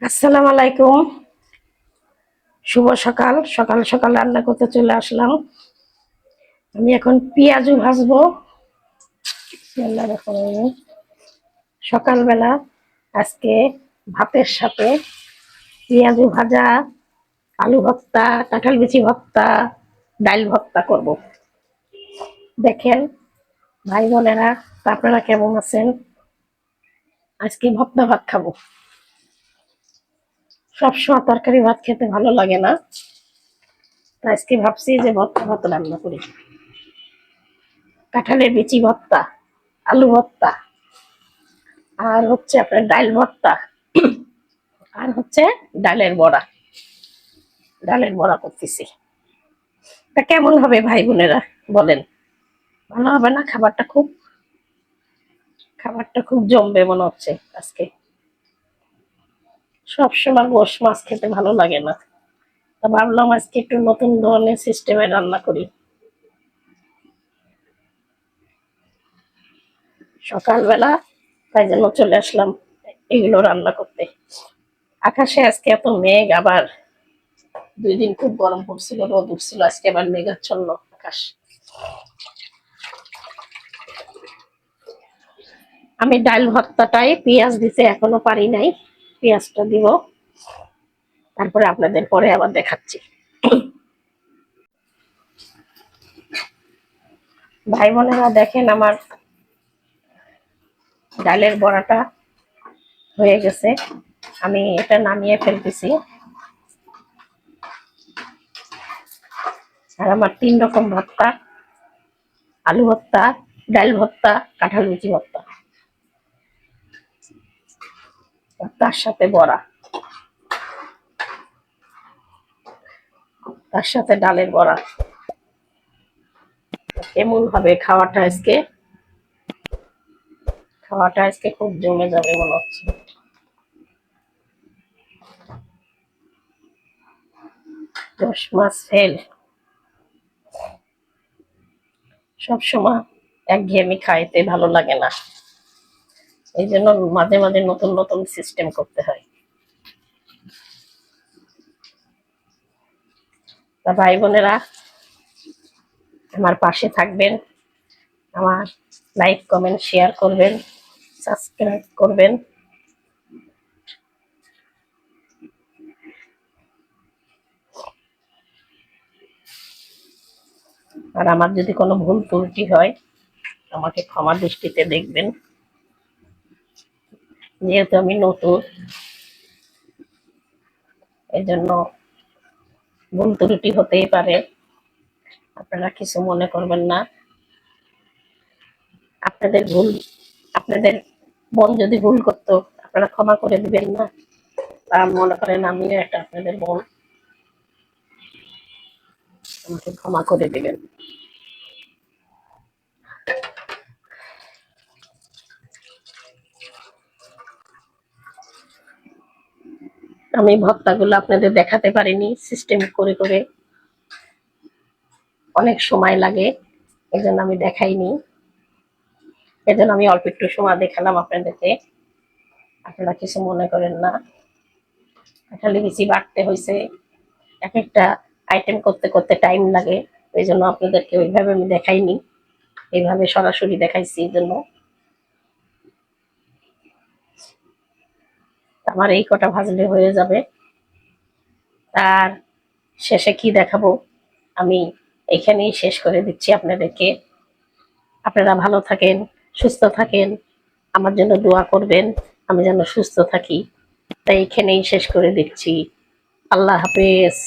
আসসালামু আলাইকুম। শুভ সকাল। সকাল সকাল রান্না করতে চলে আসলাম। আমি এখন পেঁয়াজু ভাজবো। বিসমিল্লাহির রহমানির রহিম। সকালবেলা আজকে ভাতের সাথে পেঁয়াজু ভাজা, আলু ভর্তা, কাঁঠাল বিচি ভর্তা, ডাল ভর্তা করব। দেখেন ভাই বোনেরা, আপনারা কেমন আছেন? আজকে ভর্তা ভাত খাবো। সবসময় তরকারি ভাত খেতে ভালো লাগে না, আজকে ভাবছি যে ভর্তা ভাত রান্না করি। কাঁঠালের বিচি ভর্তা, আলু ভর্তা, আর হচ্ছে আপনার ডাল ভর্তা, আর হচ্ছে ডালের বড়া। ডালের বড়া করতেছি। তা কেমন হবে ভাই বোনেরা বলেন? ভালো হবে না? খাবারটা খুব জমবে মনে হচ্ছে আজকে। সবসময় গোশ মাছ খেতে ভালো লাগে না, তা ভাবলাম আজকে একটু নতুন ধরনের সিস্টেমে রান্না করি। সকালবেলা তাই জন্য চলে আসলাম এগুলো রান্না করতে। আকাশে আজকে এত মেঘ, আবার 2 দিন খুব গরম পড়ছিল, রোদ উঠছিল, আজকে আবার মেঘাচ্ছন্ন আকাশ। আমি ডাল ভর্তাটাই পেঁয়াজ দিতে এখনো পারি নাই, পেঁয়াজটা দিব, তারপরে আপনাদের পরে আবার দেখাচ্ছি। ভাই বোনেরা দেখেন, আমার ডালের বড়াটা হয়ে গেছে, আমি এটা নামিয়ে ফেলতেছি। আর আমার 3 রকম ভর্তা: আলু ভর্তা, ডাল ভর্তা, কাঁঠাল মুচি ভর্তা, তার সাথে বড়া, তার সাথে ডালের বড়া। কেমন হবে খাওয়াটা আজকে? খাওয়াটা আজকে খুব জমে যাবে মনে হচ্ছে। দশ মাস ফেল। সবসময় একঘেয়েমি খাইতে ভালো লাগে না, এই জন্য মাঝে মাঝে নতুন নতুন সিস্টেম করতে হয়। তা ভাই বোনেরা, আমার পাশে থাকবেন, আমার লাইক কমেন্ট শেয়ার করবেন, সাবস্ক্রাইব করবেন। আর আমার যদি কোনো ভুল ত্রুটি হয়, আমাকে ক্ষমা দৃষ্টিতে দেখবেন, যেহেতু আমি নতুন, এই জন্য ভুল ত্রুটি হতেই পারে, আপনারা কিছু মনে করবেন না। আপনাদের ভুল, আপনাদের বোন যদি ভুল করতো, আপনারা ক্ষমা করে দিবেন না? তা মনে করেন আমিও একটা আপনাদের বোন, আমাকে ক্ষমা করে দিবেন। আমি ভর্তাগুলো আপনাদের দেখাতে পারিনি, সিস্টেম করে করে অনেক সময় লাগে, এই জন্য আমি দেখাইনি। এই জন্য আমি অল্প একটু সময় দেখালাম আপনাদেরকে, আপনারা কিছু মনে করেন না। কাঁঠালি বিচি বাড়তে হয়েছে, এক একটা আইটেম করতে করতে টাইম লাগে, এই জন্য আপনাদেরকে ওইভাবে আমি দেখাইনি, এইভাবে সরাসরি দেখাইছি। এই জন্য আমার এই কটা ভাজলে হয়ে যাবে। আর শেষে কি দেখাবো আমি এখানেই শেষ করে দিচ্ছি আপনাদেরকে। আপনারা ভালো থাকেন, সুস্থ থাকেন, আমার জন্য দোয়া করবেন, আমি যেন সুস্থ থাকি। তাই এখানেই শেষ করে দিচ্ছি। আল্লাহ হাফেজ।